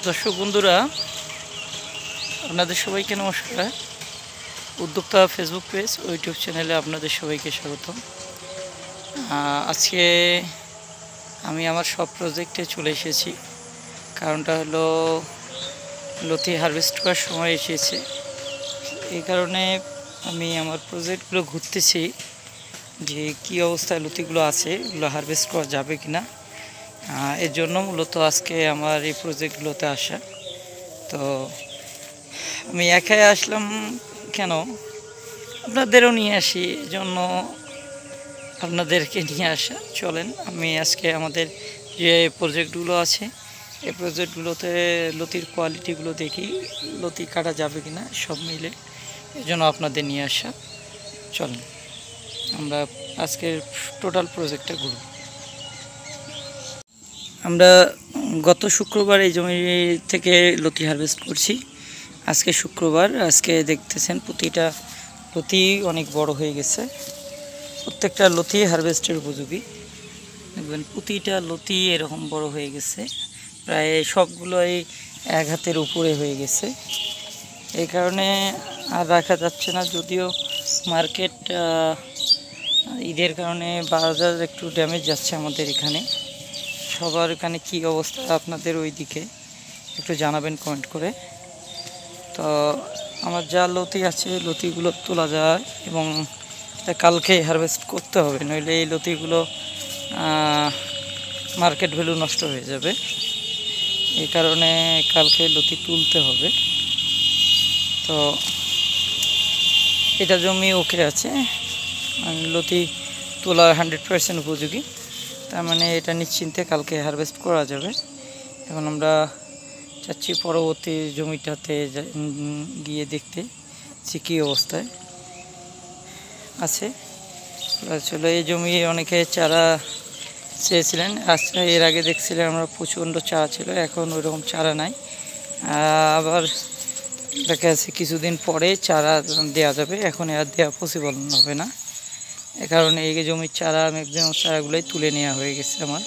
দর্শক বন্ধুরা, আপনাদের সবাইকে নমস্কার। উদ্যোক্তা ফেসবুক পেজ ও ইউটিউব চ্যানেলে আপনাদের সবাইকে স্বাগতম। আজকে আমি আমার সব প্রজেক্টে চলে এসেছি। কারণটা হলো লতি হারভেস্ট করার সময় এসেছে। এই কারণে আমি আমার প্রজেক্টগুলো ঘুরতেছি যে কী অবস্থায় লতিগুলো আছে, এগুলো হারভেস্ট করা যাবে কি না। এর জন্য মূলত আজকে আমার এই প্রজেক্টগুলোতে আসা। তো আমি একাই আসলাম কেন, আপনাদেরও নিয়ে আসি, এজন্য আপনাদেরকে নিয়ে আসা। চলেন আমি আজকে আমাদের যে প্রজেক্টগুলো আছে এই প্রজেক্টগুলোতে লতির কোয়ালিটিগুলো দেখি, লতি কাটা যাবে কি না সব মিলে, এজন্য আপনাদের নিয়ে আসা। চলেন আমরা আজকের টোটাল প্রজেক্টটা ঘুরব। আমরা গত শুক্রবার এই জমি থেকে লতি হারভেস্ট করছি। আজকে শুক্রবার, আজকে দেখতেছেন প্রতিটা লতি অনেক বড় হয়ে গেছে। প্রত্যেকটা লতি হারভেস্টের উপযোগী। দেখবেন প্রতিটা লতি এরকম বড় হয়ে গেছে, প্রায় সবগুলোই এক হাতের উপরে হয়ে গেছে। এই কারণে আর রাখা যাচ্ছে না, যদিও মার্কেট ঈদের কারণে বাজার একটু ড্যামেজ যাচ্ছে আমাদের এখানে। সবার এখানে কী অবস্থা আপনাদের ওই দিকে একটু জানাবেন কমেন্ট করে। তো আমার যা লতি আছে লতিগুলো তোলা যায় এবং কালকে হারভেস্ট করতে হবে, নইলে এই লতিগুলো মার্কেট ভ্যালু নষ্ট হয়ে যাবে। এই কারণে কালকে লতি তুলতে হবে। তো এটা জমি ওকে আছে, লতি তোলার 100% উপযোগী। তার মানে এটা নিশ্চিন্তে কালকে হারভেস্ট করা যাবে। এখন আমরা চাচ্ছি পরবর্তী জমিটাতে গিয়ে দেখতে যে কী অবস্থায় আছে। আসলে এই জমি অনেকে চারা চেয়েছিলেন, আজকে এর আগে দেখছিলেন আমরা প্রচণ্ড চারা ছিল, এখন ওইরকম চারা নাই। আবার দেখা যাচ্ছে কিছুদিন পরে চারা দেওয়া যাবে, এখন আর দেওয়া পসিবল হবে না। এ কারণে এই জমির চারা ম্যাক্সিমাম চারাগুলোই তুলে নেওয়া হয়ে গেছে আমার।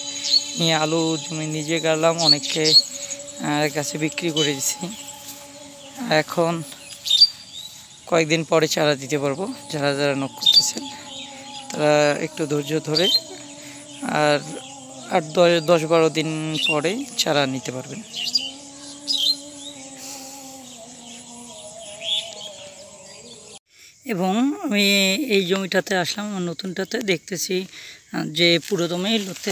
নিয়ে আলু জমি নিজে গাড়লাম, অনেককে কাছে বিক্রি করে দিছি। এখন কয়েকদিন পরে চারা দিতে পারবো। যারা যারা নক করতেছেন তারা একটু ধৈর্য ধরে আর 8-10-12 দিন পরে চারা নিতে পারবেন। এবং আমি এই জমিটাতে আসলাম, নতুনটাতে দেখতেছি যে পুরোদমেই লতি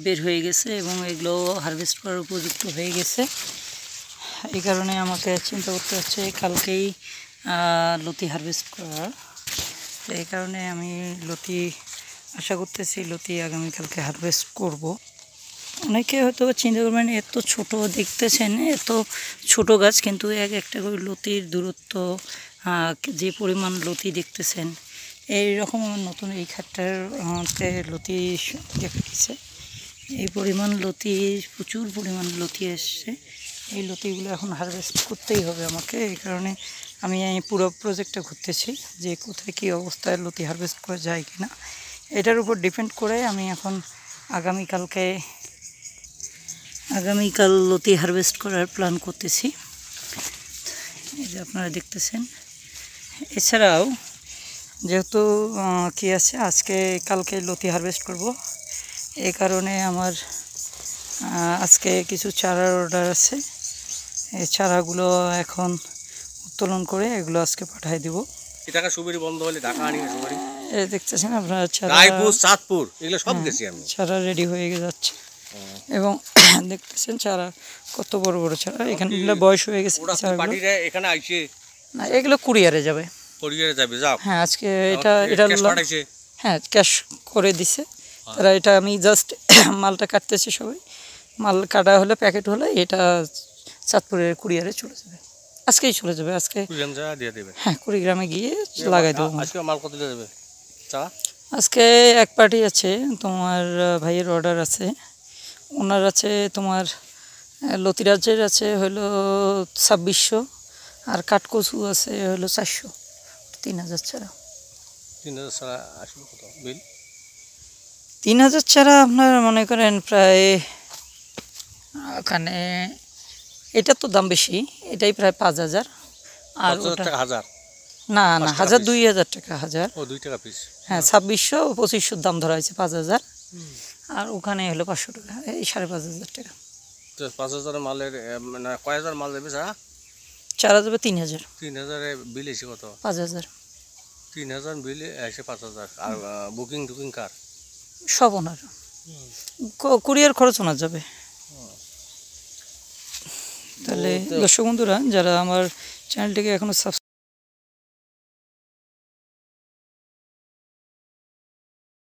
বের হয়ে গেছে এবং এগুলো হারভেস্ট করার উপযুক্ত হয়ে গেছে। এই কারণে আমাকে চিন্তা করতে হচ্ছে কালকেই লতি হারভেস্ট করার। এই কারণে আমি লতি আশা করতেছি লতি আগামীকালকে হারভেস্ট করব। অনেকে হয়তো চিন্তা করবেন এত ছোট দেখতেছেন, এত ছোট গাছ, কিন্তু একটা করে লতির দূরত্ব, যে পরিমাণ লতি দেখতেছেন, এইরকম আমার নতুন এই খাটটাতে লতি দেখা গেছে। এই পরিমাণ লতি, প্রচুর পরিমাণ লতি এসছে। এই লতিগুলো এখন হারভেস্ট করতেই হবে আমাকে। এই কারণে আমি পুরো প্রজেক্টটা ঘুরতেছি যে কোথায় কী অবস্থায় লতি হারভেস্ট করা যায় কি না। এটার উপর ডিপেন্ড করে আমি এখন আগামীকাল লতি হারভেস্ট করার প্ল্যান করতেছি। এই যে আপনারা দেখতেছেন। এছাড়াও যেহেতু কি আছে, কালকে লতি হারভেস্ট করব, এই কারণে আমার আজকে কিছু চারার অর্ডার আছে। এই চারাগুলো এখন উত্তোলন করে এগুলো আজকে পাঠিয়ে দেবো। দেখতেছেন আপনারা চারা রেডি হয়ে যাচ্ছে এবং দেখতেছেন চারা কত বড় বড় চারা, এখানে বয়স হয়ে গেছে। না, এগুলো কুরিয়ারে যাবে। হ্যাঁ, আজকে এটা হ্যাঁ ক্যাশ করে দিছে তারা। এটা আমি জাস্ট মালটা কাটতেছি, সবাই মাল কাটা হলে প্যাকেট হলে এটা চাঁদপুরের কুরিয়ারে চলে যাবে, আজকেই চলে যাবে। আজকে হ্যাঁ কুড়িগ্রামে গিয়ে লাগাই দেবো। আজকে এক পার্টি আছে, তোমার ভাইয়ের অর্ডার আছে, ওনার আছে তোমার লতিরাজের আছে হলো 2600, আর কাঠকচু আছে হলো 400। 3000 চারা। 3000 চারা আপনার মনে করেন প্রায় ওখানে এটার তো দাম বেশি, এটাই প্রায় 5,000। আর 5,000 ওটা টাকা হাজার? না না, 5 টাকা 1,000 পিস? 2,000 টাকা হাজার। ও 2 টাকা পিস। হ্যাঁ, 2,600 2,500 দাম ধরা হয়েছে 5,000। আর ওখানে হলো 500 টাকা, এই 5,500 টাকা। তো 5,000 মালের মানে কয় হাজার মাল দেবে স্যার? চারা যাবে 3,000। 3,000 বিল এসে কত? 5,000 3,000 বিল এসে 5,000। আর বুকিং টুকিং কার? সব ওনার। কুরিয়ার খরচ ওনার যাবে। তাহলে দর্শক বন্ধুরা, যারা আমার চ্যানেলটিকে এখনও